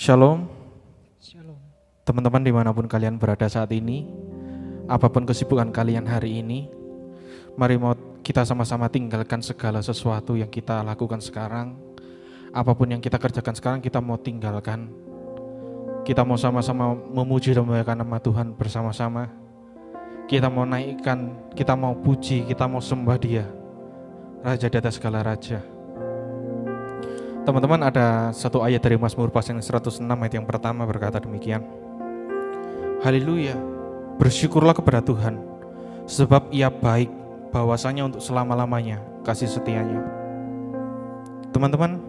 Shalom, Shalom. teman-teman dimanapun kalian berada saat ini, apapun kesibukan kalian hari ini, mari mau kita sama-sama tinggalkan segala sesuatu yang kita lakukan sekarang. Apapun yang kita kerjakan sekarang kita mau tinggalkan. Kita mau sama-sama memuji dan memuliakan nama Tuhan bersama-sama. Kita mau naikkan, kita mau puji, kita mau sembah Dia, Raja di atas segala raja. Teman-teman, ada satu ayat dari Mazmur pasal 106 ayat yang pertama berkata demikian. Haleluya, bersyukurlah kepada Tuhan, sebab Ia baik, bahwasanya untuk selama-lamanya kasih setianya. Teman-teman,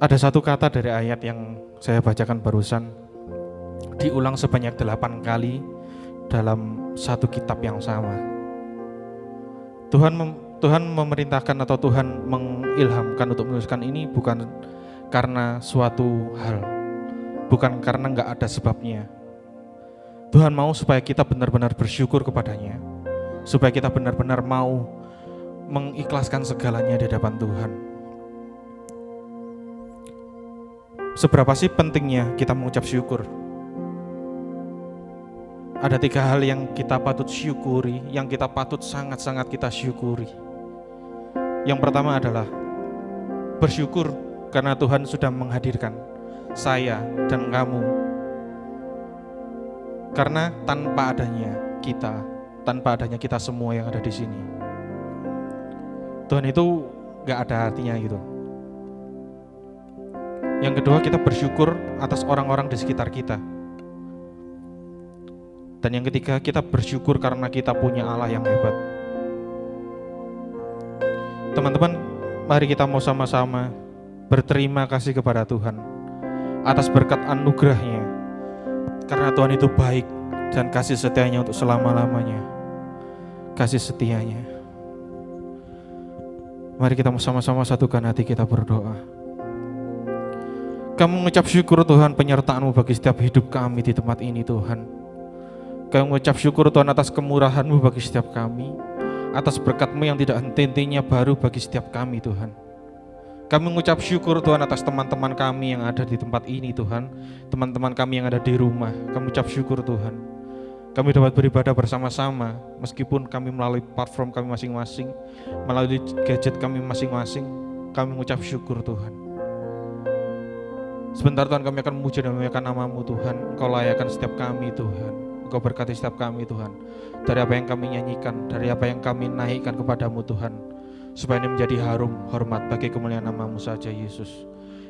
ada satu kata dari ayat yang saya bacakan barusan, diulang sebanyak 8 kali dalam satu kitab yang sama. Tuhan memerintahkan atau Tuhan mengilhamkan untuk menuliskan ini bukan karena suatu hal, bukan karena enggak ada sebabnya. Tuhan mau supaya kita benar-benar bersyukur kepadanya, supaya kita benar-benar mau mengikhlaskan segalanya di hadapan Tuhan. Seberapa sih pentingnya kita mengucap syukur? Ada 3 hal yang kita patut syukuri, yang kita patut sangat-sangat kita syukuri. Yang pertama adalah bersyukur karena Tuhan sudah menghadirkan saya dan kamu. Karena tanpa adanya kita semua yang ada di sini, Tuhan itu gak ada artinya gitu. Yang kedua, kita bersyukur atas orang-orang di sekitar kita. Dan yang ketiga, kita bersyukur karena kita punya Allah yang hebat. Teman-teman, mari kita mau sama-sama berterima kasih kepada Tuhan atas berkat anugerah-Nya. Karena Tuhan itu baik dan kasih setianya untuk selama-lamanya. Kasih setianya. Mari kita sama-sama satukan hati kita berdoa. Kami mengucap syukur Tuhan penyertaan-Mu bagi setiap hidup kami di tempat ini Tuhan. Kami mengucap syukur Tuhan atas kemurahan-Mu bagi setiap kami, atas berkat-Mu yang tidak henti-hentinya baru bagi setiap kami Tuhan. Kami mengucap syukur Tuhan atas teman-teman kami yang ada di tempat ini Tuhan, teman-teman kami yang ada di rumah. Kami mengucap syukur Tuhan, kami dapat beribadah bersama-sama meskipun kami melalui platform kami masing-masing, melalui gadget kami masing-masing. Kami mengucap syukur Tuhan. Sebentar Tuhan, kami akan memuji dan memuliakan nama-Mu Tuhan. Engkau layakkan setiap kami Tuhan. Engkau berkati setiap kami Tuhan. Dari apa yang kami nyanyikan, dari apa yang kami naikkan kepadamu Tuhan, supaya ini menjadi harum, hormat bagi kemuliaan nama-Mu saja Yesus.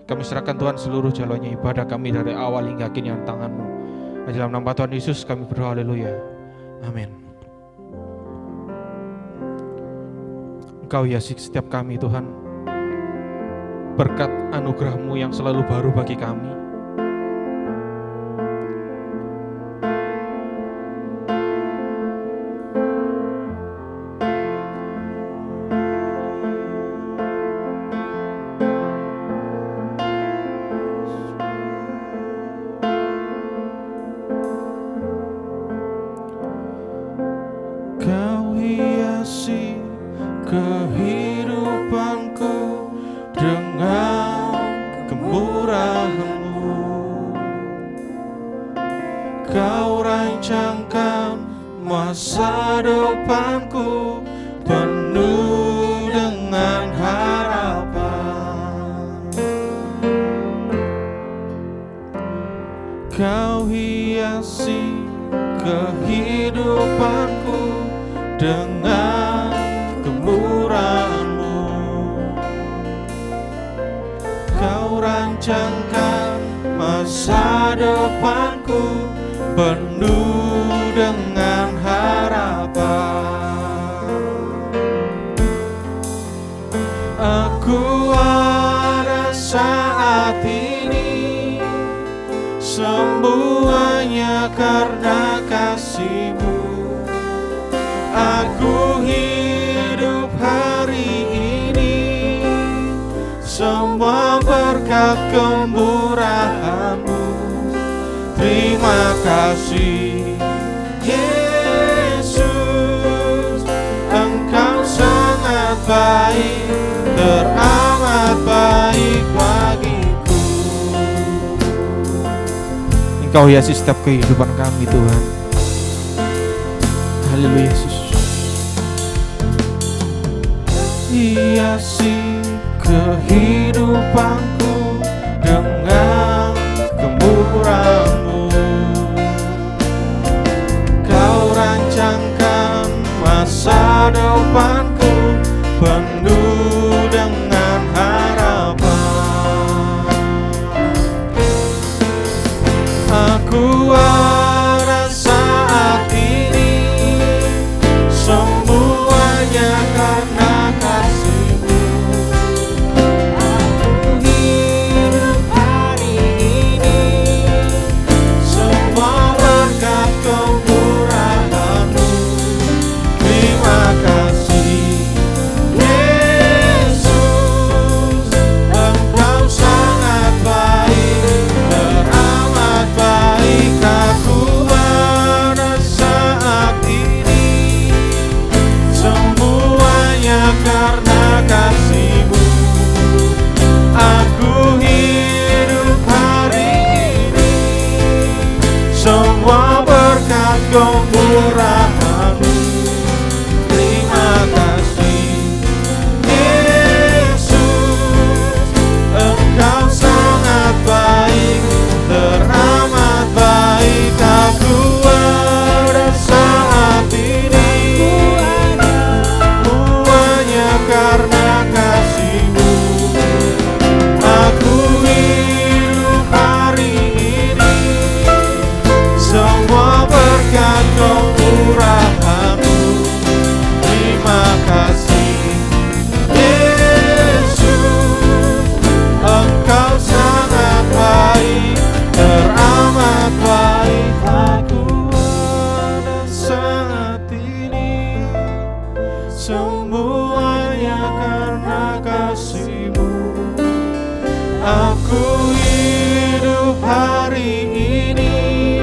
Kami serahkan Tuhan seluruh jalannya ibadah kami dari awal hingga kini yang tangan-Mu. Dalam nama Tuhan Yesus kami berdoa, haleluya, amin. Engkau hiasi setiap kami Tuhan, berkat anugerah-Mu yang selalu baru bagi kami. Kau hiasi kehidupanku dengan kemurahan-Mu. Kau rancangkan masa depanku penuh dengan harapan. Kau hiasi kehidupanku dengan kemurahan-Mu. Kau rancangkan masa depanku penuh dengan harapan. Aku ada saat ini, semuanya karena kasih-Mu. Aku hidup hari ini, semua berkat kemurahan-Mu. Terima kasih Yesus, Engkau sangat baik, teramat baik bagiku. Kau hiasi setiap kehidupan kami Tuhan. Haleluya Yesus. Hiasi kehidupanku dengan kemurahan-Mu. Kau rancangkan masa depanku penuh dengan harapan. Aku ada saat ini semuanya karena kasih-Mu. Aku hidup hari ini semua berkat kemurahan-Mu. Terima kasih Yesus, Engkau sangat baik, teramat baik. Aku ada saat ini semuanya karena kasih-Mu. Aku hidup hari ini semua berkat kemurahan-Mu. Terima kasih Yesus, Engkau sangat baik, teramat baik. Aku ada saat ini semuanya karena kasih-Mu. Aku hidup hari ini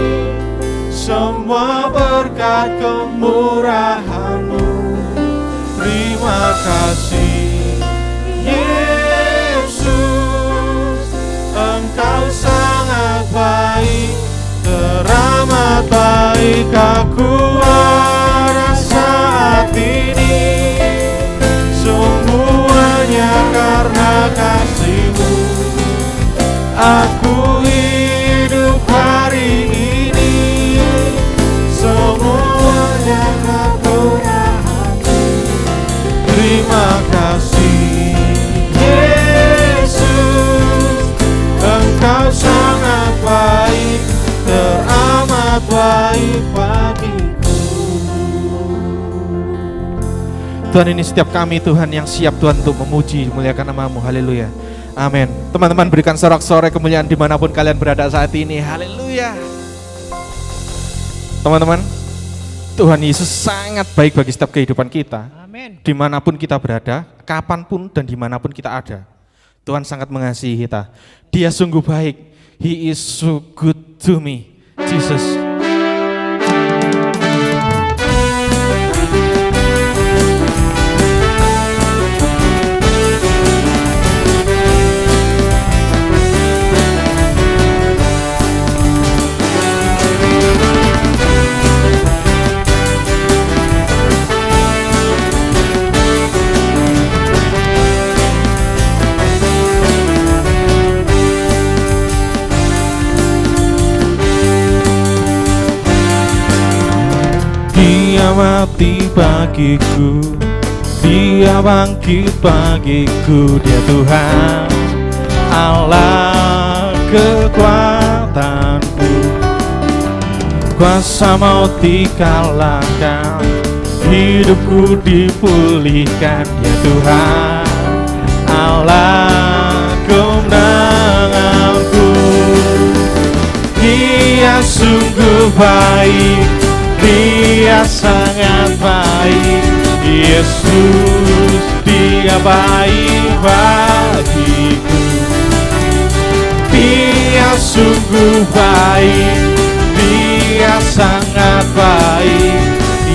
semua berkat kemurahan-Mu. Terima kasih Yesus, Engkau sangat baik, teramat baik. Aku ada saat ini semuanya karena kasih-Mu. Aku hidup hari ini semua berkat kemurahan-Mu. Terima kasih Yesus, Engkau sangat baik, teramat baik. Aku ada saat ini semuanya karena kasih-Mu. Aku hidup hari ini semuanya kemurahan-Mu. Terima kasih Yesus, Engkau sangat baik, teramat baik bagiku. Tuhan, ini setiap kami Tuhan yang siap Tuhan untuk memuji, memuliakan nama-Mu. Haleluya. Amin. Teman-teman, berikan sorak-sorai kemuliaan dimanapun kalian berada saat ini. Haleluya. Teman-teman, Tuhan Yesus sangat baik bagi setiap kehidupan kita. Amin. Dimanapun kita berada, kapanpun dan dimanapun kita ada, Tuhan sangat mengasihi kita. Dia sungguh baik. He is so good to me. Jesus. Dia mati bagiku, Dia bangkit bagiku. Dia Tuhan Allah kekuatanku. Kuasa maut dikalahkan, hidupku dipulihkan. Dia Tuhan Allah kemenanganku. Dia sungguh baik, Dia sangat baik. Yesus, Dia baik bagiku. Dia sungguh baik, Dia sangat baik.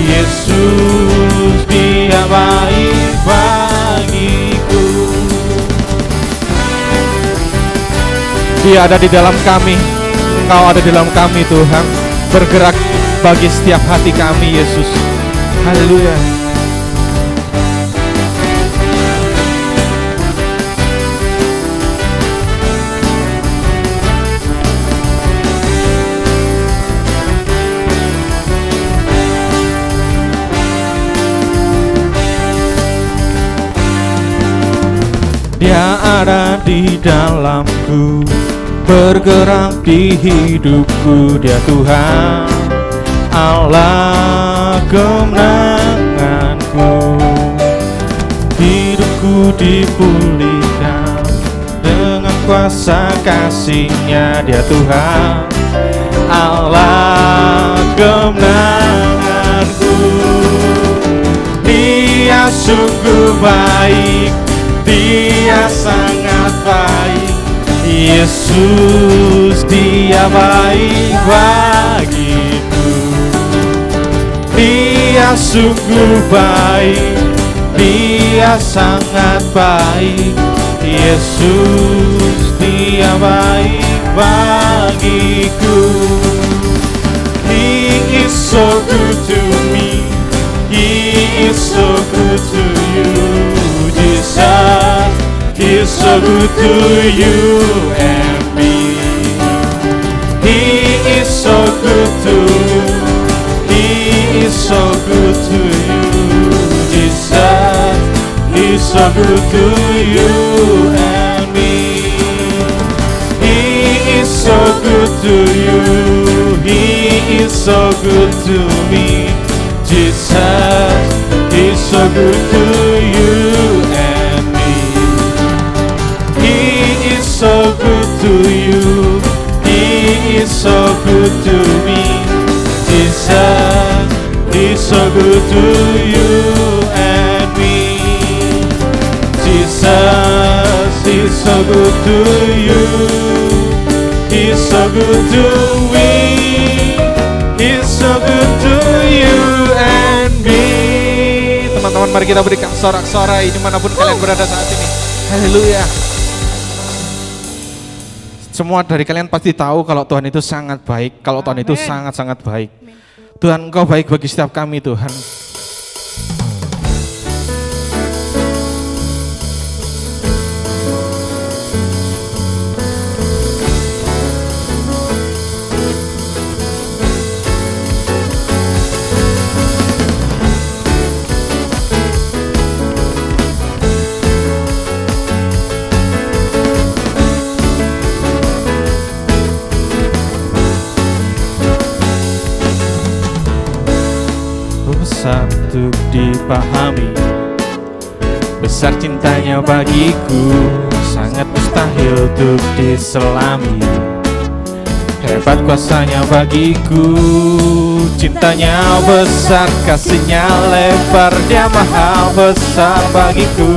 Yesus, Dia baik bagiku. Dia ada di dalam kami. Engkau ada di dalam kami Tuhan, bergerak bagi setiap hati kami Yesus. Haleluya. Dia ada di dalamku, bergerak di hidupku. Dia Tuhan, Allah kemenanganku. Hidupku dipulihkan dengan kuasa kasih-Nya. Dia Tuhan, Allah kemenanganku. Dia sungguh baik, Dia sangat baik. Yesus, Dia baik bagiku. Dia sungguh baik, Dia sangat baik. Yesus, Dia baik bagiku. He is so good to me, He is so good to you. Jesus, He's so good to you and me. He is so good to you. He is so good to you. Jesus, He's so good to you and me. He is so good to you. He is so good to me. Jesus, He's so good to you and me. He is so good to you. He is so good to me. Jesus, He's so good to you and me. Jesus, He's so good to you. He's so good to me. He's so good to you and me. Teman-teman, mari kita berikan sorak-sorai dimanapun kalian berada saat ini. Haleluya. Semua dari kalian pasti tahu kalau Tuhan itu sangat baik, kalau Tuhan itu sangat-sangat baik. Tuhan, Engkau baik bagi setiap kami Tuhan. Untuk dipahami, besar cintanya bagiku, sangat mustahil untuk diselami. Hebat kuasanya bagiku, cintanya besar, kasihnya lebar, Dia maha besar bagiku.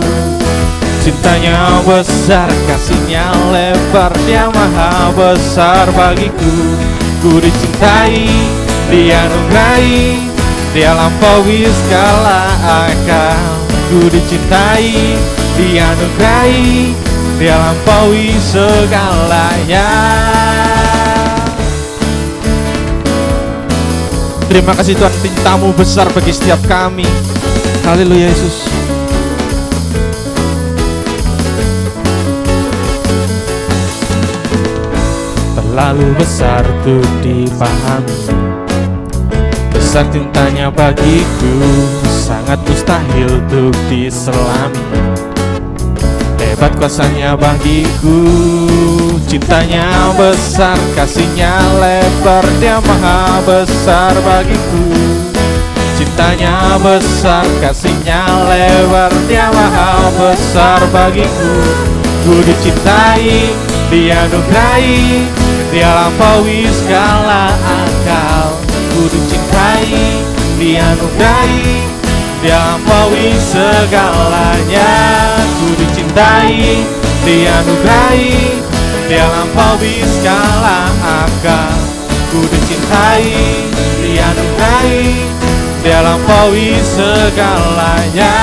Cintanya besar, kasihnya lebar, Dia maha besar bagiku. Ku dicintai, dianugerahi, Dia lampaui segala akal. Ku dicintai, dianugerahi, Dia lampaui segalanya. Terima kasih Tuhan, cinta-Mu besar bagi setiap kami. Haleluya Yesus. Terlalu besar untuk dipahami, besar cintanya bagiku, sangat mustahil untuk diselami. Hebat kuasanya bagiku, cintanya besar, kasihnya lebar, Dia maha besar bagiku. Cintanya besar, kasihnya lebar, Dia maha besar bagiku. Ku dicintai, dianugerahi, Dia lampaui segala akal. Ku dicintai, dianugerahi, Dia lampaui segalanya. Ku dicintai, dianugerahi, Dia lampaui segala akal. Ku dicintai, dianugerahi, Dia lampaui segalanya.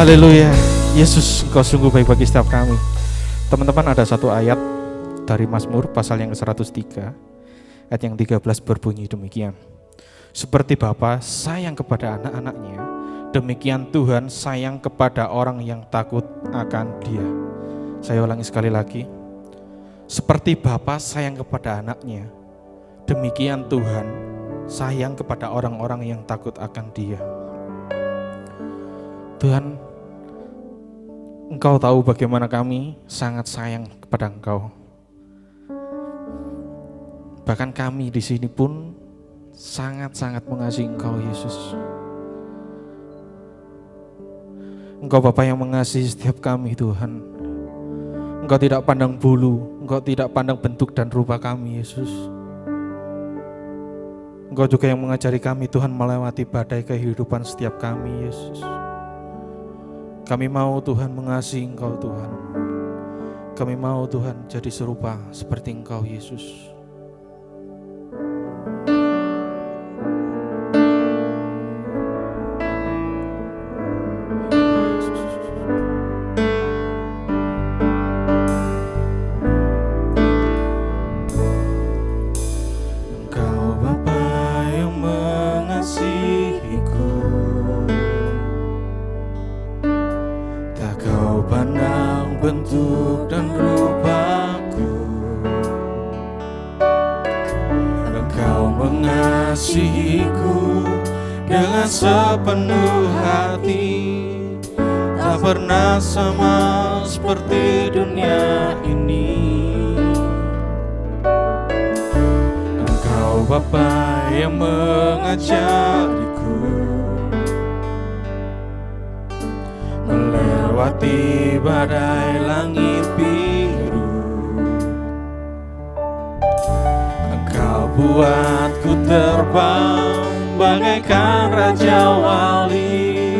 Haleluya. Yesus, Engkau sungguh baik bagi setiap kami. Teman-teman, ada satu ayat dari Mazmur pasal yang ke-103 ayat yang 13 berbunyi demikian. Seperti Bapa sayang kepada anak-anaknya, demikian Tuhan sayang kepada orang yang takut akan Dia. Saya ulangi sekali lagi. Seperti Bapa sayang kepada anaknya, demikian Tuhan sayang kepada orang-orang yang takut akan Dia. Tuhan, Engkau tahu bagaimana kami sangat sayang kepada Engkau. Bahkan kami di sini pun sangat-sangat mengasihi Engkau, Yesus. Engkau Bapa yang mengasihi setiap kami, Tuhan. Engkau tidak pandang bulu, Engkau tidak pandang bentuk dan rupa kami, Yesus. Engkau juga yang mengajari kami, Tuhan, melewati badai kehidupan setiap kami, Yesus. Kami mau, Tuhan, mengasihi Engkau, Tuhan. Kami mau, Tuhan, jadi serupa seperti Engkau, Yesus. Bentuk dan rupaku, Engkau mengasihiku dengan sepenuh hati. Tak pernah sama seperti dunia ini. Engkau Bapa yang mengajariku melewati badai langit biru. Engkau buatku terbang bagaikan raja wali,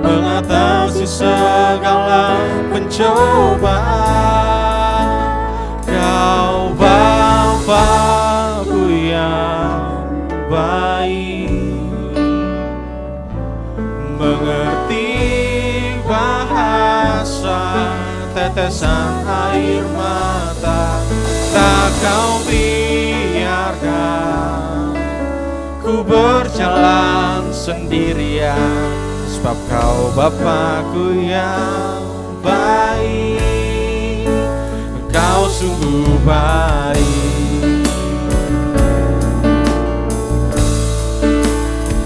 mengatasi segala pencobaan. Kau Bapa-Ku yang baik, mengerti bahasa tetesan air mata. Tak Kau biarkan ku berjalan sendirian, sebab Kau Bapa-Ku yang baik. Kau sungguh baik.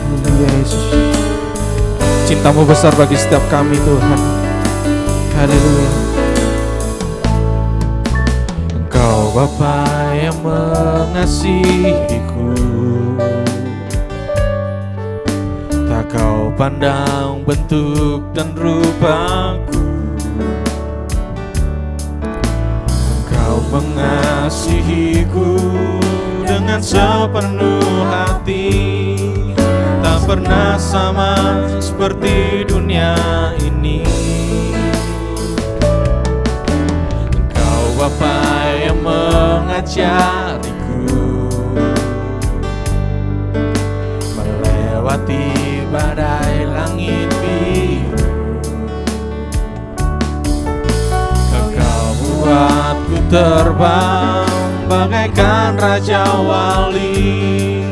Haleluya, Yesus. Cinta-Mu besar bagi setiap kami, Tuhan. Haleluya. Engkau Bapa yang mengasihiku, tak Kau pandang bentuk dan rupaku. Engkau mengasihiku dengan sepenuh hati. Tak pernah sama seperti dunia ini. Engkau Bapa yang mengajariku melewati badai langit biru. Engkau buatku terbang bagaikan raja wali,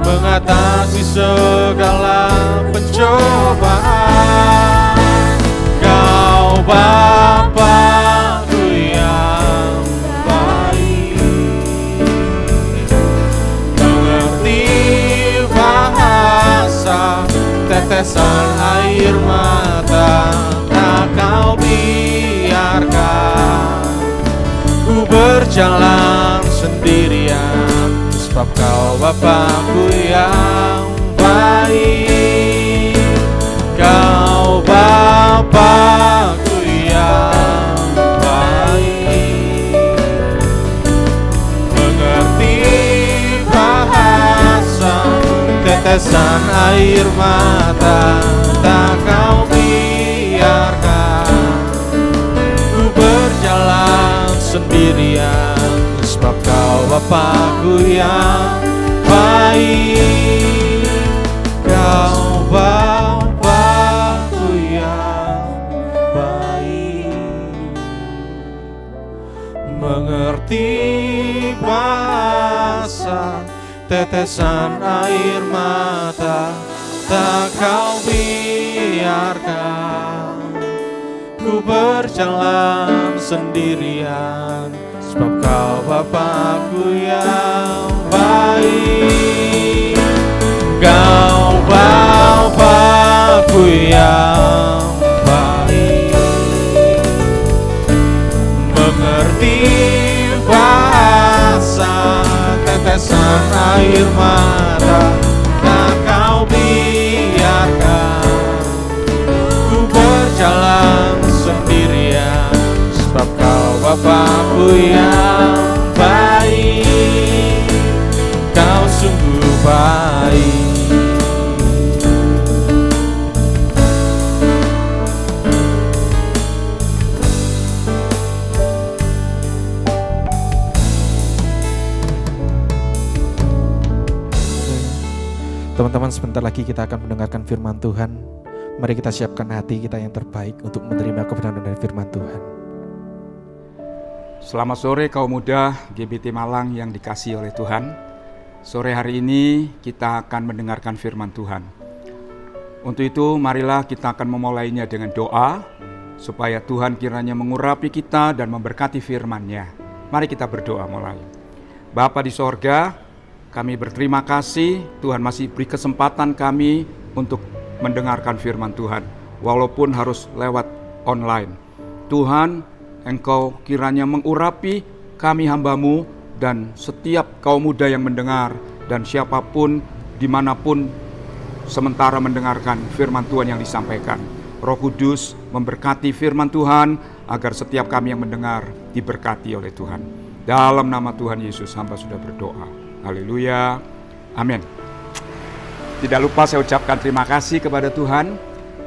mengatasi segala pencobaan. Kau Bapa-Ku yang baik, mengerti bahasa tetesan air mata. Tak Kau biarkan ku berjalan sendirian, sebab Kau Bapa-Ku yang baik. Kau Bapa-Ku yang baik, mengerti bahasa tetesan air mata. Tak Kau biarkan ku berjalan sendirian, sebab Kau Bapa-Ku yang baik. Kau Bapa-Ku yang baik, mengerti bahasa tetesan air mata, tak kau biarkan ku berjalan sendirian, sebab kau Bapa-Ku yang baik. Kau Bapa-Ku yang baik, mengerti bahasa tetesan air mata, tak kau biarkan ku berjalan sendirian, sebab kau Bapa-Ku yang baik. Kau sungguh baik. Teman-teman, sebentar lagi kita akan mendengarkan firman Tuhan. Mari kita siapkan hati kita yang terbaik untuk menerima kebenaran dari firman Tuhan. Selamat sore kaum muda GBT Malang yang dikasihi oleh Tuhan. Sore hari ini kita akan mendengarkan firman Tuhan. Untuk itu marilah kita akan memulainya dengan doa, supaya Tuhan kiranya mengurapi kita dan memberkati firman-Nya. Mari kita berdoa mulai. Bapa di sorga, kami berterima kasih Tuhan masih beri kesempatan kami untuk mendengarkan firman Tuhan, walaupun harus lewat online. Tuhan, Engkau kiranya mengurapi kami hamba-Mu dan setiap kaum muda yang mendengar, dan siapapun dimanapun sementara mendengarkan firman Tuhan yang disampaikan. Roh Kudus memberkati firman Tuhan agar setiap kami yang mendengar diberkati oleh Tuhan. Dalam nama Tuhan Yesus hamba sudah berdoa. Haleluya, amin. Tidak lupa saya ucapkan terima kasih kepada Tuhan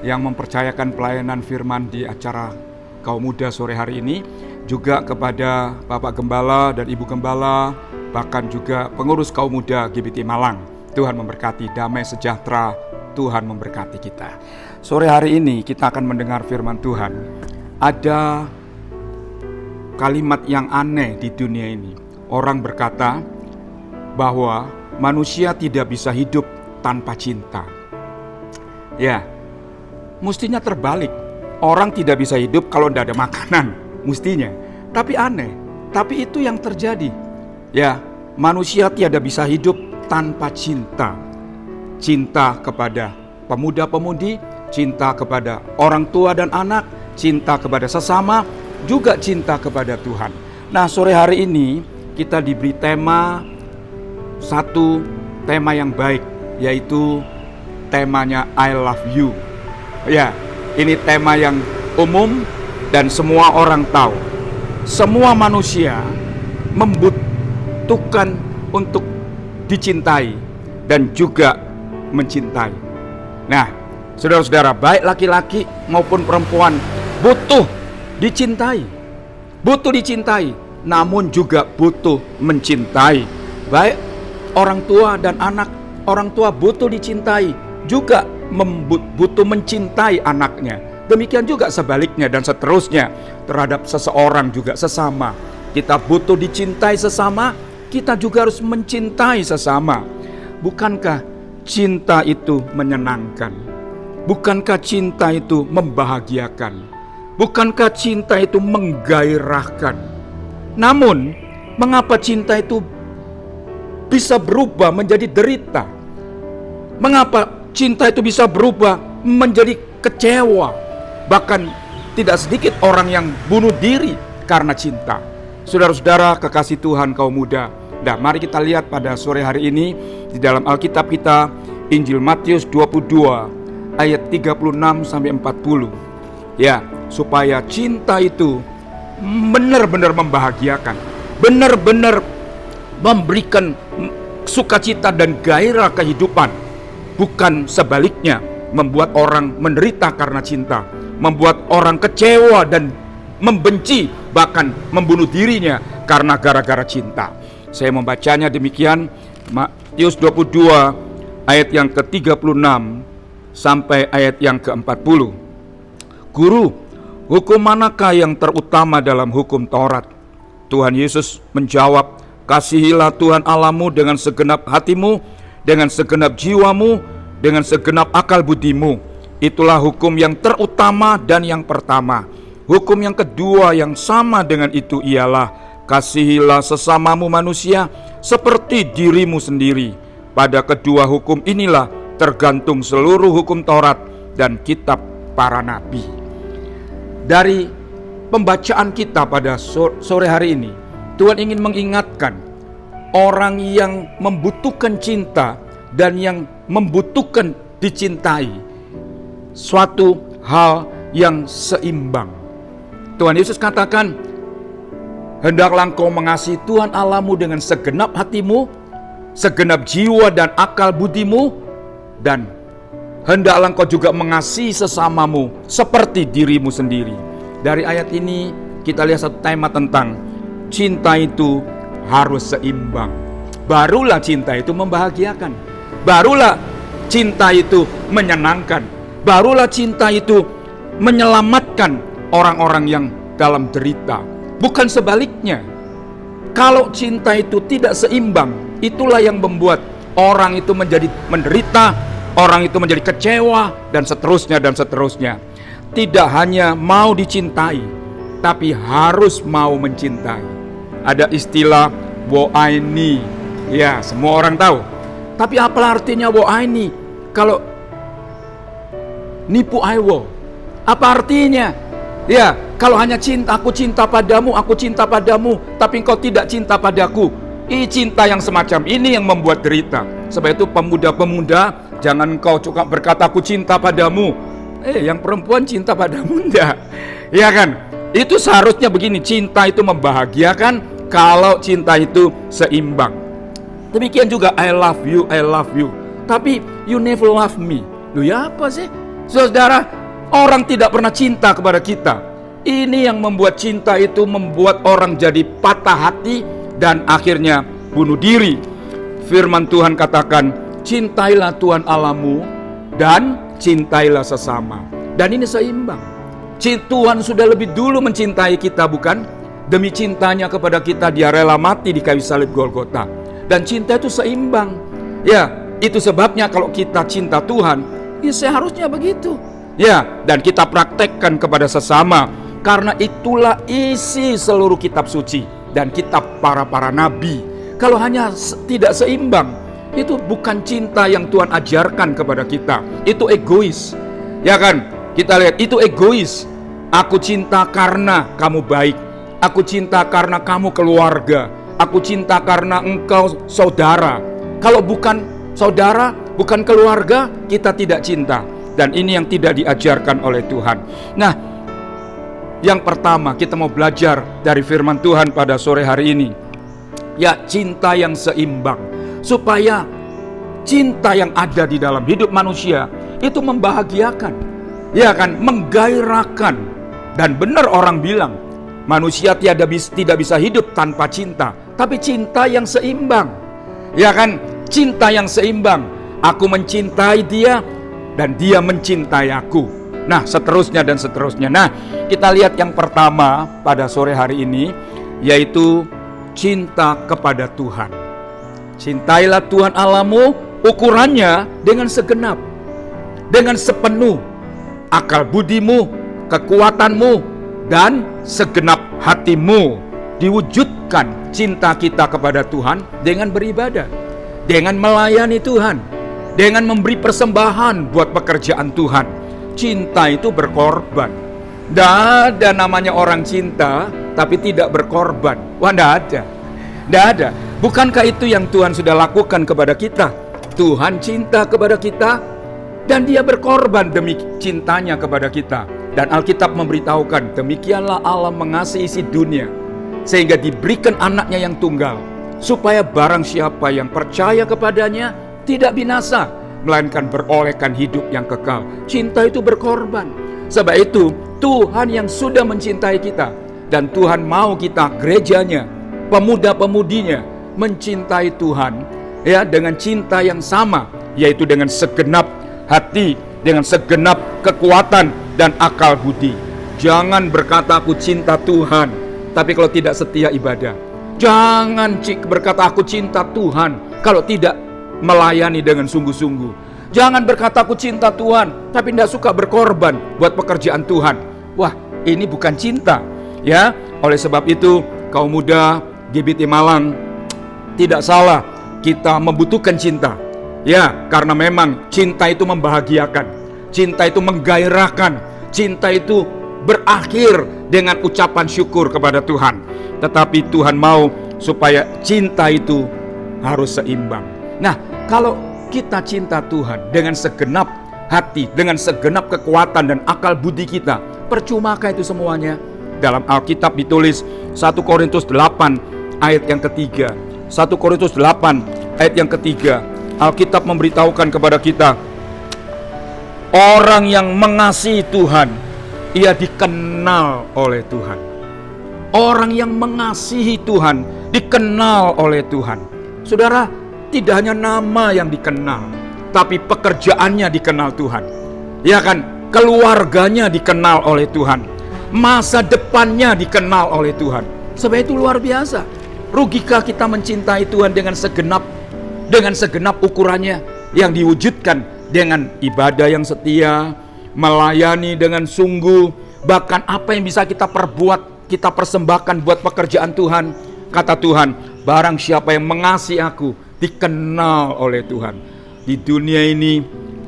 yang mempercayakan pelayanan firman di acara kaum muda sore hari ini, juga kepada Bapak Gembala dan Ibu Gembala, bahkan juga pengurus kaum muda GBT Malang. Tuhan memberkati, damai sejahtera Tuhan memberkati kita. Sore hari ini kita akan mendengar firman Tuhan. Ada kalimat yang aneh di dunia ini. Orang berkata bahwa manusia tidak bisa hidup tanpa cinta. Ya, mestinya terbalik. Orang tidak bisa hidup kalau tidak ada makanan, mestinya. Tapi aneh, tapi itu yang terjadi. Ya, manusia tidak bisa hidup tanpa cinta. Cinta kepada pemuda-pemudi, cinta kepada orang tua dan anak, cinta kepada sesama, juga cinta kepada Tuhan. Nah, sore hari ini kita diberi satu tema yang baik, yaitu temanya I love you. Ya, ini tema yang umum dan semua orang tahu. Semua manusia membutuhkan untuk dicintai dan juga mencintai. Nah, saudara-saudara, baik laki-laki maupun perempuan butuh dicintai. Butuh dicintai, namun juga butuh mencintai. Baik orang tua dan anak, orang tua butuh dicintai, juga butuh mencintai anaknya. Demikian juga sebaliknya dan seterusnya terhadap seseorang juga sesama. Kita butuh dicintai sesama, kita juga harus mencintai sesama. Bukankah cinta itu menyenangkan? Bukankah cinta itu membahagiakan? Bukankah cinta itu menggairahkan? Namun, mengapa cinta itu bisa berubah menjadi derita? Mengapa cinta itu bisa berubah menjadi kecewa? Bahkan tidak sedikit orang yang bunuh diri karena cinta. Saudara-saudara kekasih Tuhan kaum muda, nah mari kita lihat pada sore hari ini di dalam Alkitab kita, Injil Matius 22 ayat 36 sampai 40. Ya, supaya cinta itu benar-benar membahagiakan, benar-benar memberikan sukacita dan gairah kehidupan, bukan sebaliknya membuat orang menderita karena cinta, membuat orang kecewa dan membenci, bahkan membunuh dirinya karena gara-gara cinta. Saya membacanya demikian, Matius 22 ayat yang ke-36 sampai ayat yang ke-40. Guru, hukum manakah yang terutama dalam hukum Taurat? Tuhan Yesus menjawab, kasihilah Tuhan Allahmu dengan segenap hatimu, dengan segenap jiwamu, dengan segenap akal budimu. Itulah hukum yang terutama dan yang pertama. Hukum yang kedua yang sama dengan itu ialah, kasihilah sesamamu manusia seperti dirimu sendiri. Pada kedua hukum inilah tergantung seluruh hukum Taurat dan kitab para nabi. Dari pembacaan kita pada sore hari ini, Tuhan ingin mengingatkan orang yang membutuhkan cinta dan yang membutuhkan dicintai, suatu hal yang seimbang. Tuhan Yesus katakan, hendaklah engkau mengasihi Tuhan Allahmu dengan segenap hatimu, segenap jiwa dan akal budimu, dan hendaklah engkau juga mengasihi sesamamu seperti dirimu sendiri. Dari ayat ini kita lihat satu tema tentang cinta itu harus seimbang. Barulah cinta itu membahagiakan. Barulah cinta itu menyenangkan. Barulah cinta itu menyelamatkan orang-orang yang dalam derita. Bukan sebaliknya. Kalau cinta itu tidak seimbang, itulah yang membuat orang itu menjadi menderita, orang itu menjadi kecewa, dan seterusnya dan seterusnya. Tidak hanya mau dicintai, tapi harus mau mencintai. Ada istilah woaini, ya semua orang tahu. Tapi apa artinya woaini? Kalau nipu aiwo, apa artinya? Ya, kalau hanya cinta, aku cinta padamu, tapi engkau tidak cinta padaku. Cinta yang semacam ini yang membuat derita. Sebab itu pemuda-pemuda, jangan engkau juga berkata aku cinta padamu. Yang perempuan cinta padamu enggak. Ya kan? Itu seharusnya begini, cinta itu membahagiakan kalau cinta itu seimbang. Demikian juga I love you. Tapi you never love me. Loh ya apa sih? Saudara, orang tidak pernah cinta kepada kita. Ini yang membuat cinta itu membuat orang jadi patah hati dan akhirnya bunuh diri. Firman Tuhan katakan, cintailah Tuhan Allahmu dan cintailah sesama. Dan ini seimbang. Tuhan sudah lebih dulu mencintai kita, bukan? Demi cintanya kepada kita dia rela mati di kayu salib Golgota. Dan cinta itu seimbang. Ya, itu sebabnya kalau kita cinta Tuhan, ya seharusnya begitu. Ya, dan kita praktekkan kepada sesama. Karena itulah isi seluruh kitab suci dan kitab para nabi. Kalau hanya tidak seimbang, itu bukan cinta yang Tuhan ajarkan kepada kita. Itu egois. Ya kan? Kita lihat itu egois. Aku cinta karena kamu baik. Aku cinta karena kamu keluarga. Aku cinta karena engkau saudara. Kalau bukan saudara, bukan keluarga, kita tidak cinta. Dan ini yang tidak diajarkan oleh Tuhan. Nah, yang pertama kita mau belajar dari firman Tuhan pada sore hari ini. Ya, cinta yang seimbang. Supaya cinta yang ada di dalam hidup manusia itu membahagiakan. Ya kan, menggairahkan. Dan benar orang bilang, manusia tidak bisa hidup tanpa cinta. Tapi cinta yang seimbang. Ya kan, cinta yang seimbang. Aku mencintai dia dan dia mencintai aku. Nah, seterusnya dan seterusnya. Nah, kita lihat yang pertama pada sore hari ini, yaitu cinta kepada Tuhan. Cintailah Tuhan Allahmu, ukurannya dengan segenap, dengan sepenuh akal budimu, kekuatanmu, dan segenap hatimu. Diwujudkan cinta kita kepada Tuhan dengan beribadah, dengan melayani Tuhan, dengan memberi persembahan buat pekerjaan Tuhan. Cinta itu berkorban. Tidak ada namanya orang cinta tapi tidak berkorban. Wah, tidak ada. Tidak ada. Bukankah itu yang Tuhan sudah lakukan kepada kita? Tuhan cinta kepada kita dan dia berkorban demi cintanya kepada kita. Dan Alkitab memberitahukan, demikianlah Allah mengasihi isi dunia sehingga diberikan anaknya yang tunggal, supaya barang siapa yang percaya kepadanya tidak binasa, melainkan berolehkan hidup yang kekal. Cinta itu berkorban. Sebab itu Tuhan yang sudah mencintai kita, dan Tuhan mau kita gerejanya, pemuda-pemudinya mencintai Tuhan ya dengan cinta yang sama, yaitu dengan segenap hati, dengan segenap kekuatan dan akal budi. Jangan berkata aku cinta Tuhan, tapi kalau tidak setia ibadah. Jangan berkata aku cinta Tuhan, kalau tidak melayani dengan sungguh-sungguh. Jangan berkata aku cinta Tuhan, tapi tidak suka berkorban buat pekerjaan Tuhan. Wah, ini bukan cinta. Ya, oleh sebab itu kaum muda GBT Malang, tidak salah kita membutuhkan cinta. Ya, karena memang cinta itu membahagiakan, cinta itu menggairahkan, cinta itu berakhir dengan ucapan syukur kepada Tuhan. Tetapi Tuhan mau supaya cinta itu harus seimbang. Nah, kalau kita cinta Tuhan dengan segenap hati, dengan segenap kekuatan dan akal budi kita, percumakah itu semuanya? Dalam Alkitab ditulis 1 Korintus 8 ayat yang ketiga. 1 Korintus 8 ayat yang ketiga. Alkitab memberitahukan kepada kita, orang yang mengasihi Tuhan, ia dikenal oleh Tuhan. Orang yang mengasihi Tuhan dikenal oleh Tuhan. Saudara, tidak hanya nama yang dikenal, tapi pekerjaannya dikenal Tuhan. Ya kan? Keluarganya dikenal oleh Tuhan. Masa depannya dikenal oleh Tuhan. Sebab itu luar biasa. Rugikah kita mencintai Tuhan dengan segenap ukurannya yang diwujudkan dengan ibadah yang setia, melayani dengan sungguh, bahkan apa yang bisa kita perbuat, kita persembahkan buat pekerjaan Tuhan. Kata Tuhan, barang siapa yang mengasihi aku dikenal oleh Tuhan. Di dunia ini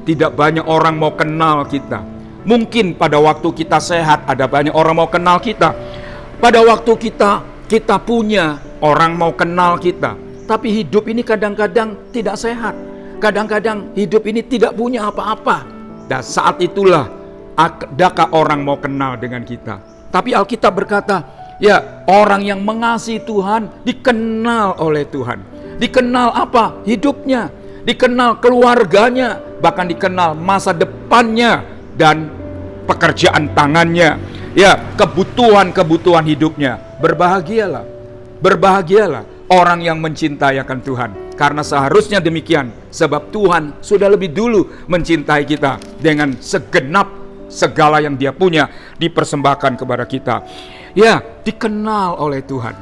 tidak banyak orang mau kenal kita. Mungkin pada waktu kita sehat ada banyak orang mau kenal kita. Pada waktu kita punya, orang mau kenal kita. Tapi hidup ini kadang-kadang tidak sehat. Kadang-kadang hidup ini tidak punya apa-apa. Dan saat itulah adakah orang mau kenal dengan kita. Tapi Alkitab berkata, ya, orang yang mengasihi Tuhan dikenal oleh Tuhan. Dikenal apa? Hidupnya. Dikenal keluarganya. Bahkan dikenal masa depannya dan pekerjaan tangannya. Ya, kebutuhan-kebutuhan hidupnya. Berbahagialah. Berbahagialah orang yang mencintai akan Tuhan. Karena seharusnya demikian. Sebab Tuhan sudah lebih dulu mencintai kita dengan segenap segala yang Dia punya dipersembahkan kepada kita. Ya, dikenal oleh Tuhan.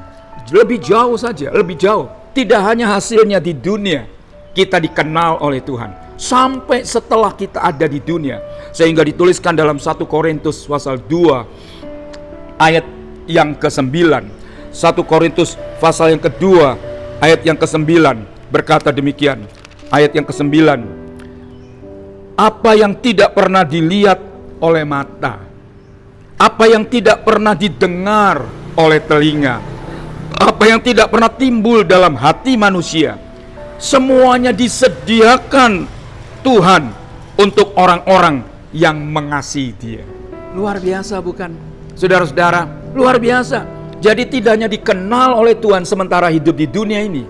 Lebih jauh saja, lebih jauh. Tidak hanya hasilnya di dunia, kita dikenal oleh Tuhan. Sampai setelah kita ada di dunia. Sehingga dituliskan dalam 1 Korintus pasal 2 ayat yang ke-9. 1 Korintus pasal yang kedua ayat yang ke-9 berkata demikian. Ayat yang ke-9. Apa yang tidak pernah dilihat oleh mata, apa yang tidak pernah didengar oleh telinga, apa yang tidak pernah timbul dalam hati manusia, semuanya disediakan Tuhan untuk orang-orang yang mengasihi Dia. Luar biasa bukan? Saudara-saudara, luar biasa. Jadi tidak hanya dikenal oleh Tuhan sementara hidup di dunia ini,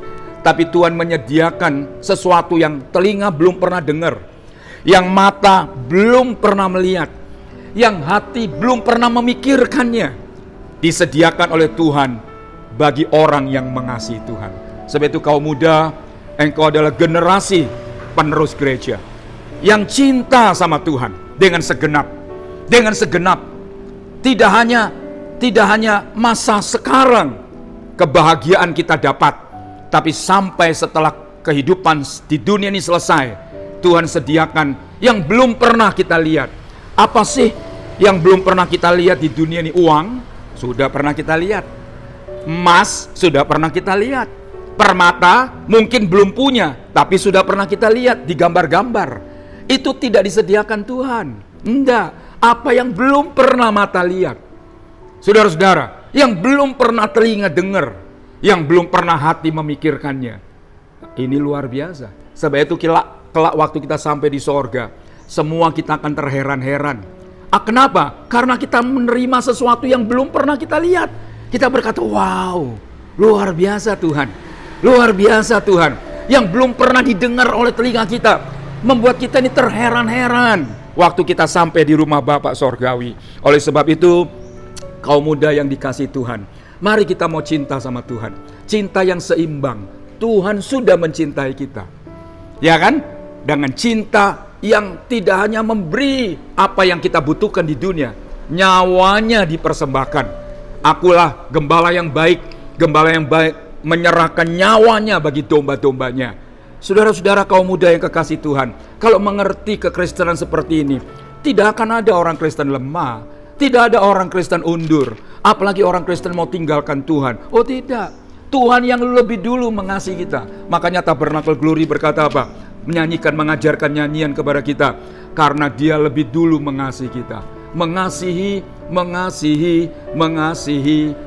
tapi Tuhan menyediakan sesuatu yang telinga belum pernah dengar, yang mata belum pernah melihat, yang hati belum pernah memikirkannya, disediakan oleh Tuhan bagi orang yang mengasihi Tuhan. Sebab itu kaum muda, engkau adalah generasi penerus gereja yang cinta sama Tuhan dengan segenap. Dengan segenap. Tidak hanya masa sekarang kebahagiaan kita dapat, tapi sampai setelah kehidupan di dunia ini selesai, Tuhan sediakan yang belum pernah kita lihat. Apa sih yang belum pernah kita lihat di dunia ini? Uang sudah pernah kita lihat, emas sudah pernah kita lihat, permata mungkin belum punya, tapi sudah pernah kita lihat di gambar-gambar. Itu tidak disediakan Tuhan. Enggak. Apa yang belum pernah mata lihat, saudara-saudara, yang belum pernah telinga dengar, yang belum pernah hati memikirkannya. Ini luar biasa. Sebab itu kelak waktu kita sampai di sorga, semua kita akan terheran-heran. Kenapa? Karena kita menerima sesuatu yang belum pernah kita lihat. Kita berkata, wow, luar biasa Tuhan. Luar biasa Tuhan. Yang belum pernah didengar oleh telinga kita, membuat kita ini terheran-heran waktu kita sampai di rumah Bapa Sorgawi. Oleh sebab itu, kaum muda yang dikasihi Tuhan, mari kita mau cinta sama Tuhan. Cinta yang seimbang. Tuhan sudah mencintai kita. Ya kan? Dengan cinta yang tidak hanya memberi apa yang kita butuhkan di dunia, nyawanya dipersembahkan. Akulah gembala yang baik menyerahkan nyawanya bagi domba-dombanya. Saudara-saudara kaum muda yang kekasih Tuhan, kalau mengerti kekristenan seperti ini, tidak akan ada orang Kristen lemah, tidak ada orang Kristen undur, apalagi orang Kristen mau tinggalkan Tuhan. Oh tidak, Tuhan yang lebih dulu mengasihi kita. Makanya Tabernacle Glory berkata apa? Mengajarkan nyanyian kepada kita, karena Dia lebih dulu mengasihi kita. Mengasihi.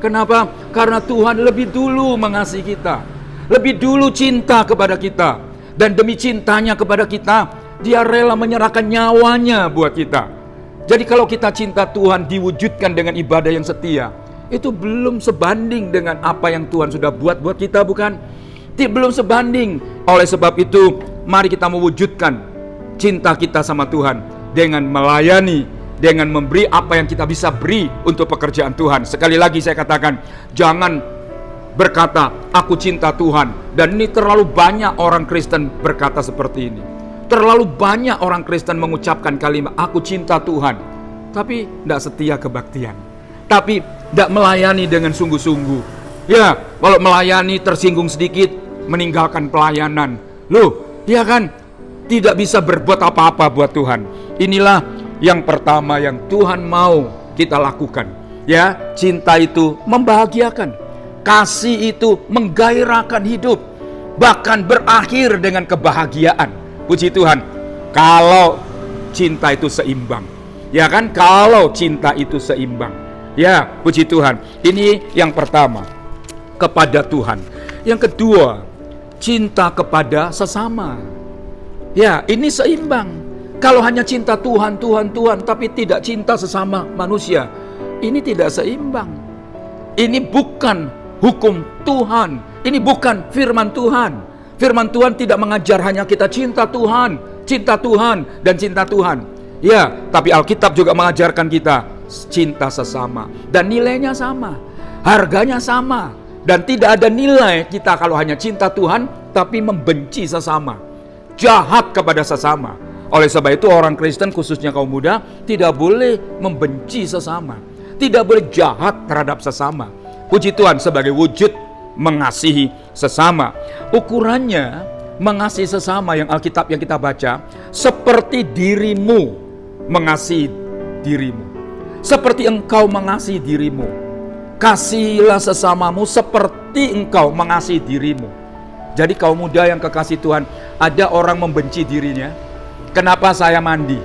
Kenapa? Karena Tuhan lebih dulu mengasihi kita, lebih dulu cinta kepada kita, dan demi cintanya kepada kita, Dia rela menyerahkan nyawanya buat kita. Jadi kalau kita cinta Tuhan diwujudkan dengan ibadah yang setia, itu belum sebanding dengan apa yang Tuhan sudah buat kita, bukan? Belum sebanding. Oleh sebab itu, mari kita mewujudkan cinta kita sama Tuhan dengan melayani, dengan memberi apa yang kita bisa beri untuk pekerjaan Tuhan. Sekali lagi saya katakan, jangan berkata, aku cinta Tuhan. Dan ini terlalu banyak orang Kristen berkata seperti ini. Terlalu banyak orang Kristen mengucapkan kalimat, aku cinta Tuhan, tapi tidak setia kebaktian, tapi tidak melayani dengan sungguh-sungguh. Ya, kalau melayani tersinggung sedikit, meninggalkan pelayanan. Loh, dia kan tidak bisa berbuat apa-apa buat Tuhan. Inilah yang pertama yang Tuhan mau kita lakukan. Ya, cinta itu membahagiakan, kasih itu menggairahkan hidup, bahkan berakhir dengan kebahagiaan. Puji Tuhan, kalau cinta itu seimbang. Ya kan, kalau cinta itu seimbang. Ya, puji Tuhan. Ini yang pertama, kepada Tuhan. Yang kedua, cinta kepada sesama. Ya, ini seimbang. Kalau hanya cinta Tuhan, tapi tidak cinta sesama manusia, ini tidak seimbang. Ini bukan hukum Tuhan, ini bukan firman Tuhan. Firman Tuhan tidak mengajar hanya kita cinta Tuhan, dan cinta Tuhan. Ya, tapi Alkitab juga mengajarkan kita cinta sesama, dan nilainya sama, harganya sama. Dan tidak ada nilai kita kalau hanya cinta Tuhan, tapi membenci sesama, jahat kepada sesama. Oleh sebab itu orang Kristen, khususnya kaum muda, tidak boleh membenci sesama, tidak boleh jahat terhadap sesama. Puji Tuhan, sebagai wujud mengasihi sesama. Ukurannya mengasihi sesama yang Alkitab yang kita baca, seperti dirimu mengasihi dirimu, seperti engkau mengasihi dirimu. Kasihilah sesamamu seperti engkau mengasihi dirimu. Jadi kaum muda yang kekasih Tuhan, ada orang membenci dirinya. Kenapa saya mandi?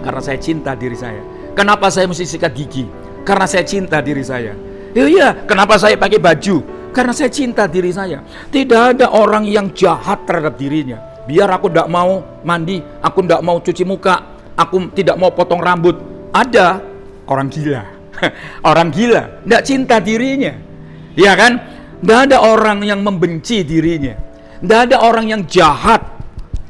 Karena saya cinta diri saya. Kenapa saya mesti sikat gigi? Karena saya cinta diri saya. Iya, kenapa saya pakai baju? Karena saya cinta diri saya. Tidak ada orang yang jahat terhadap dirinya. Biar aku tidak mau mandi, aku tidak mau cuci muka, aku tidak mau potong rambut. Ada orang gila. Orang gila, tidak cinta dirinya. Ya kan? Tidak ada orang yang membenci dirinya. Tidak ada orang yang jahat,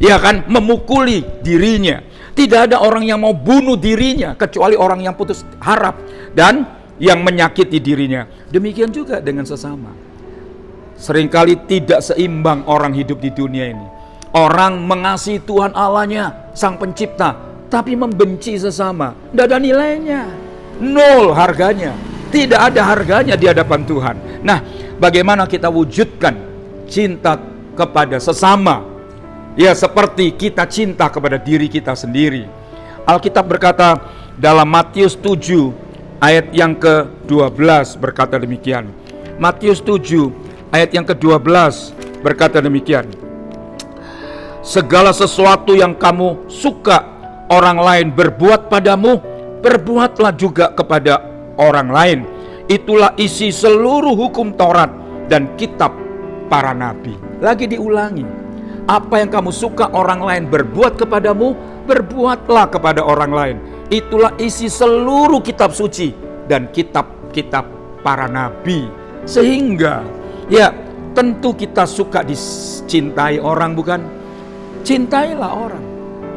ya kan, memukuli dirinya. Tidak ada orang yang mau bunuh dirinya, kecuali orang yang putus harap dan yang menyakiti dirinya. Demikian juga dengan sesama. Seringkali tidak seimbang orang hidup di dunia ini. Orang mengasihi Tuhan Allahnya, Sang Pencipta, tapi membenci sesama. Tidak ada nilainya, nol harganya, tidak ada harganya di hadapan Tuhan. Nah, bagaimana kita wujudkan cinta kepada sesama? Ya, seperti kita cinta kepada diri kita sendiri. Alkitab berkata dalam Matius 7 ayat yang ke-12 berkata demikian. Matius 7 ayat yang ke-12 berkata demikian. Segala sesuatu yang kamu suka orang lain berbuat padamu, berbuatlah juga kepada orang lain. Itulah isi seluruh hukum Taurat dan kitab para nabi. Lagi diulangi. Apa yang kamu suka orang lain berbuat kepadamu, berbuatlah kepada orang lain. Itulah isi seluruh kitab suci dan kitab-kitab para nabi. Sehingga, ya, tentu kita suka dicintai orang, bukan? Cintailah orang.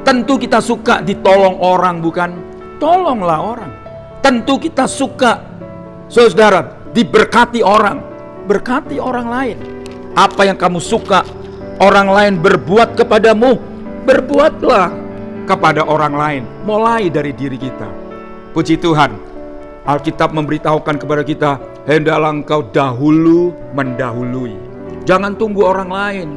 Tentu kita suka ditolong orang, bukan? Tolonglah orang. Tentu kita suka, saudara, diberkati orang. Berkati orang lain. Apa yang kamu suka orang lain berbuat kepadamu, berbuatlah kepada orang lain. Mulai dari diri kita. Puji Tuhan. Alkitab memberitahukan kepada kita, hendaklah engkau dahulu mendahului. Jangan tunggu orang lain.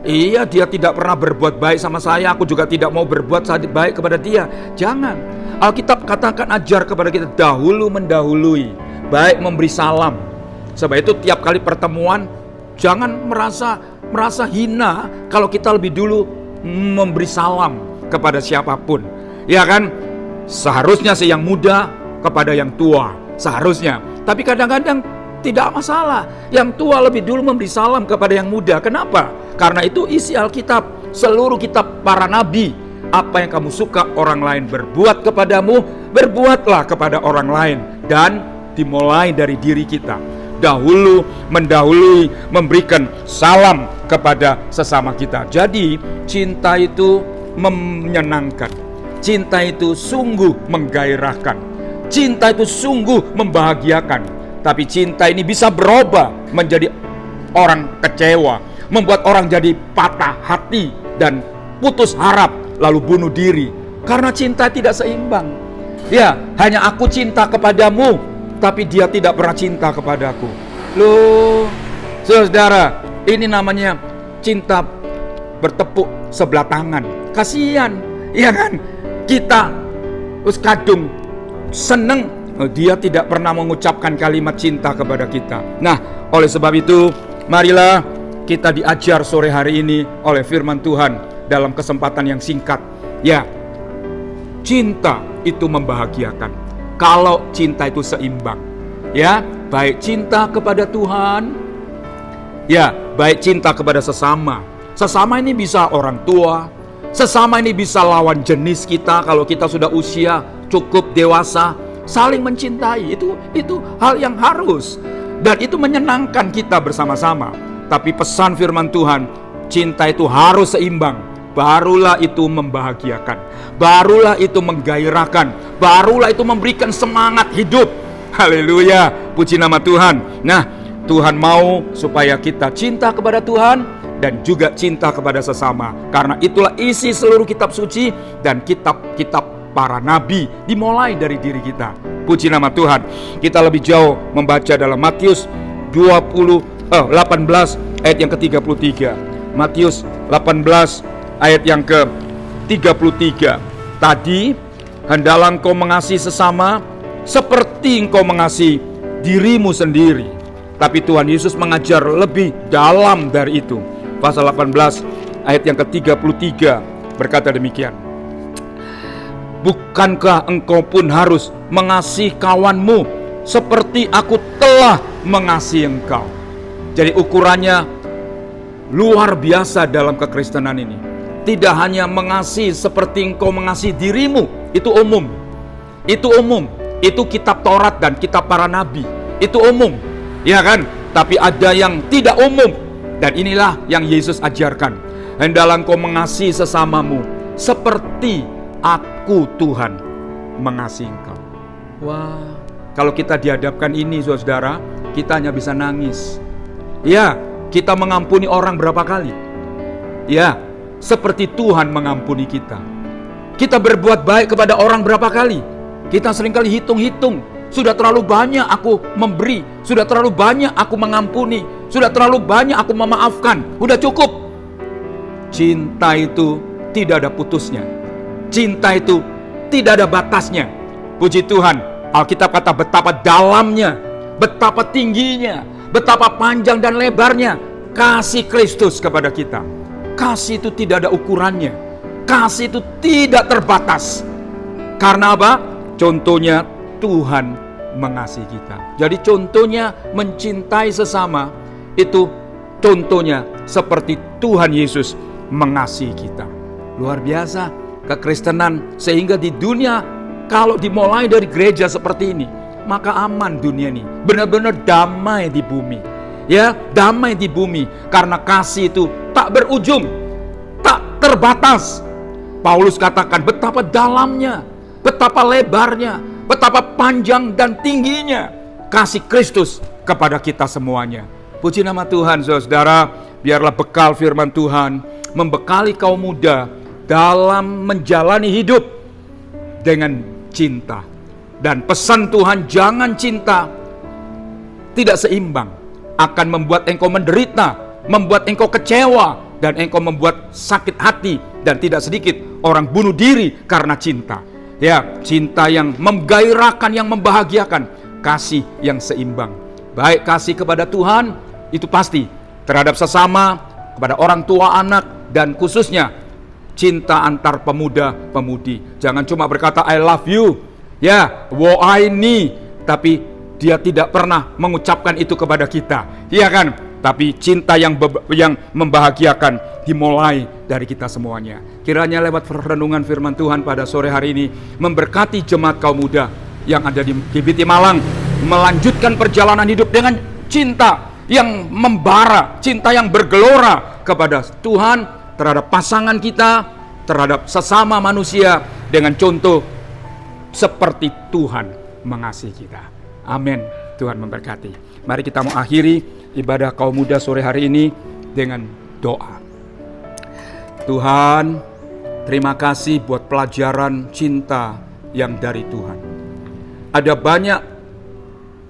Iya, dia tidak pernah berbuat baik sama saya, aku juga tidak mau berbuat baik kepada dia. Jangan. Alkitab katakan, ajar kepada kita dahulu mendahului, baik memberi salam. Sebab itu tiap kali pertemuan, jangan merasa hina kalau kita lebih dulu memberi salam kepada siapapun. Ya kan? Seharusnya sih yang muda kepada yang tua, seharusnya. Tapi kadang-kadang tidak masalah, yang tua lebih dulu memberi salam kepada yang muda. Kenapa? Karena itu isi Alkitab, seluruh kitab para nabi. Apa yang kamu suka orang lain berbuat kepadamu, berbuatlah kepada orang lain. Dan dimulai dari diri kita, dahulu mendahului, memberikan salam kepada sesama kita. Jadi cinta itu menyenangkan, cinta itu sungguh menggairahkan, cinta itu sungguh membahagiakan. Tapi cinta ini bisa berubah menjadi orang kecewa, membuat orang jadi patah hati dan putus harap, lalu bunuh diri. Karena cinta tidak seimbang. Ya, hanya aku cinta kepadamu, tapi dia tidak pernah cinta kepadaku. Loh, saudara, ini namanya cinta bertepuk sebelah tangan. Kasihan, ya kan? Kita terus kadung seneng, dia tidak pernah mengucapkan kalimat cinta kepada kita. Nah, oleh sebab itu, marilah kita diajar sore hari ini oleh firman Tuhan dalam kesempatan yang singkat. Ya, cinta itu membahagiakan kalau cinta itu seimbang. Ya, baik cinta kepada Tuhan, ya, baik cinta kepada sesama. Sesama ini bisa orang tua, sesama ini bisa lawan jenis kita kalau kita sudah usia cukup dewasa. Saling mencintai itu hal yang harus, dan itu menyenangkan kita bersama-sama. Tapi pesan firman Tuhan, cinta itu harus seimbang. Barulah itu membahagiakan, barulah itu menggairahkan, barulah itu memberikan semangat hidup. Haleluya, puji nama Tuhan. Nah, Tuhan mau supaya kita cinta kepada Tuhan dan juga cinta kepada sesama. Karena itulah isi seluruh kitab suci dan kitab-kitab para nabi, dimulai dari diri kita. Puji nama Tuhan. Kita lebih jauh membaca dalam Matius 18 ayat yang ke-33. Matius 18 ayat yang ke-33. Tadi, hendaklah engkau mengasihi sesama seperti engkau mengasihi dirimu sendiri. Tapi Tuhan Yesus mengajar lebih dalam dari itu. Pasal 18 ayat yang ke-33 berkata demikian. Bukankah engkau pun harus mengasihi kawanmu seperti aku telah mengasihi engkau? Jadi ukurannya luar biasa dalam kekristenan ini. Tidak hanya mengasihi seperti engkau mengasihi dirimu, itu umum. Itu umum. Itu kitab Taurat dan kitab para nabi. Itu umum. Ya kan? Tapi ada yang tidak umum. Dan inilah yang Yesus ajarkan. Hendaklah engkau mengasihi sesamamu seperti aku Tuhan mengasihi engkau. Wah, kalau kita dihadapkan ini saudara, kita hanya bisa nangis. Ya, kita mengampuni orang berapa kali? Ya, seperti Tuhan mengampuni kita. Kita berbuat baik kepada orang berapa kali? Kita seringkali hitung-hitung. Sudah terlalu banyak aku memberi, sudah terlalu banyak aku mengampuni, sudah terlalu banyak aku memaafkan. Udah cukup. Cinta itu tidak ada putusnya. Cinta itu tidak ada batasnya. Puji Tuhan, Alkitab kata betapa dalamnya, betapa tingginya, betapa panjang dan lebarnya kasih Kristus kepada kita. Kasih itu tidak ada ukurannya. Kasih itu tidak terbatas. Karena apa? Contohnya Tuhan mengasihi kita. Jadi contohnya mencintai sesama, itu contohnya seperti Tuhan Yesus mengasihi kita. Luar biasa kekristenan, sehingga di dunia kalau dimulai dari gereja seperti ini, maka aman dunia ini, benar-benar damai di bumi. Ya, damai di bumi karena kasih itu tak berujung, tak terbatas. Paulus katakan betapa dalamnya, betapa lebarnya, betapa panjang dan tingginya kasih Kristus kepada kita semuanya. Puji nama Tuhan, saudara. Biarlah bekal firman Tuhan membekali kaum muda dalam menjalani hidup dengan cinta. Dan pesan Tuhan, jangan cinta tidak seimbang, akan membuat engkau menderita, membuat engkau kecewa, dan engkau membuat sakit hati. Dan tidak sedikit orang bunuh diri karena cinta. Ya, cinta yang menggairahkan, yang membahagiakan, kasih yang seimbang. Baik kasih kepada Tuhan, itu pasti, terhadap sesama, kepada orang tua, anak, dan khususnya cinta antar pemuda-pemudi. Jangan cuma berkata I love you, ya, wo I ni, tapi dia tidak pernah mengucapkan itu kepada kita, iya kan? Tapi cinta yang membahagiakan dimulai dari kita semuanya. Kiranya lewat renungan firman Tuhan pada sore hari ini memberkati jemaat kaum muda yang ada di GBT Malang, melanjutkan perjalanan hidup dengan cinta yang membara, cinta yang bergelora kepada Tuhan, terhadap pasangan kita, terhadap sesama manusia, dengan contoh seperti Tuhan mengasihi kita. Amin. Tuhan memberkati. Mari kita mau akhiri ibadah kaum muda sore hari ini dengan doa. Tuhan, terima kasih buat pelajaran cinta yang dari Tuhan. Ada banyak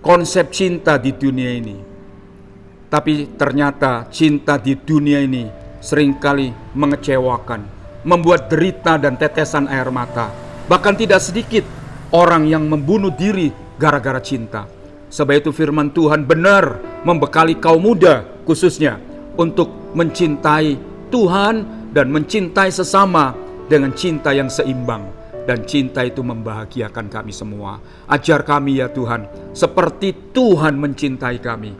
konsep cinta di dunia ini, tapi ternyata cinta di dunia ini seringkali mengecewakan, membuat derita dan tetesan air mata. Bahkan tidak sedikit orang yang membunuh diri gara-gara cinta. Sebab itu firman Tuhan benar membekali kaum muda khususnya untuk mencintai Tuhan dan mencintai sesama dengan cinta yang seimbang. Dan cinta itu membahagiakan kami semua. Ajar kami ya Tuhan, seperti Tuhan mencintai kami,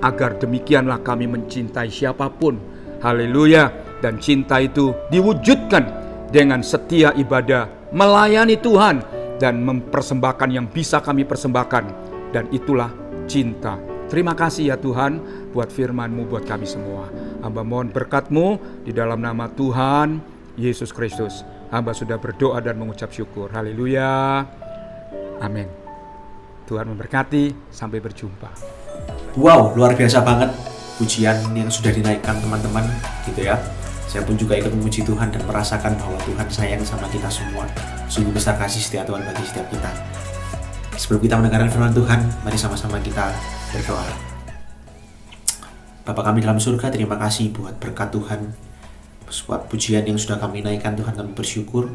agar demikianlah kami mencintai siapapun. Haleluya. Dan cinta itu diwujudkan dengan setia ibadah, melayani Tuhan, dan mempersembahkan yang bisa kami persembahkan. Dan itulah cinta. Terima kasih ya Tuhan buat firman-Mu buat kami semua. Hamba mohon berkat-Mu di dalam nama Tuhan Yesus Kristus. Hamba sudah berdoa dan mengucap syukur. Haleluya. Amin. Tuhan memberkati. Sampai berjumpa. Wow, luar biasa banget pujian yang sudah dinaikkan teman-teman gitu ya. Saya pun juga ikut memuji Tuhan dan merasakan bahwa Tuhan sayang sama kita semua. Sungguh besar kasih setia Tuhan bagi setiap kita. Sebelum kita mendengarkan firman Tuhan, mari sama-sama kita berdoa. Bapa kami dalam surga, terima kasih buat berkat Tuhan, buat pujian yang sudah kami naikkan Tuhan. Kami bersyukur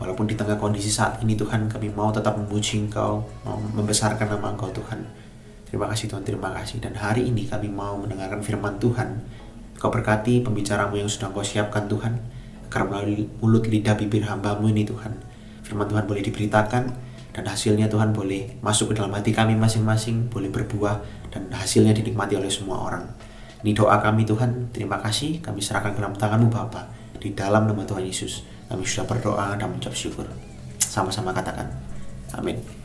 walaupun di tengah kondisi saat ini Tuhan, kami mau tetap memuji Engkau, mau membesarkan nama Engkau Tuhan. Terima kasih Tuhan, terima kasih. Dan hari ini kami mau mendengarkan firman Tuhan. Engkau berkati pembicaramu yang sudah Engkau siapkan Tuhan, agar melalui mulut lidah bibir hamba-Mu ini Tuhan, firman Tuhan boleh diberitakan, dan hasilnya Tuhan boleh masuk ke dalam hati kami masing-masing, boleh berbuah, dan hasilnya dinikmati oleh semua orang. Ini doa kami Tuhan, terima kasih, kami serahkan ke dalam tangan-Mu Bapa. Di dalam nama Tuhan Yesus, kami sudah berdoa dan mengucap syukur. Sama-sama katakan, amin.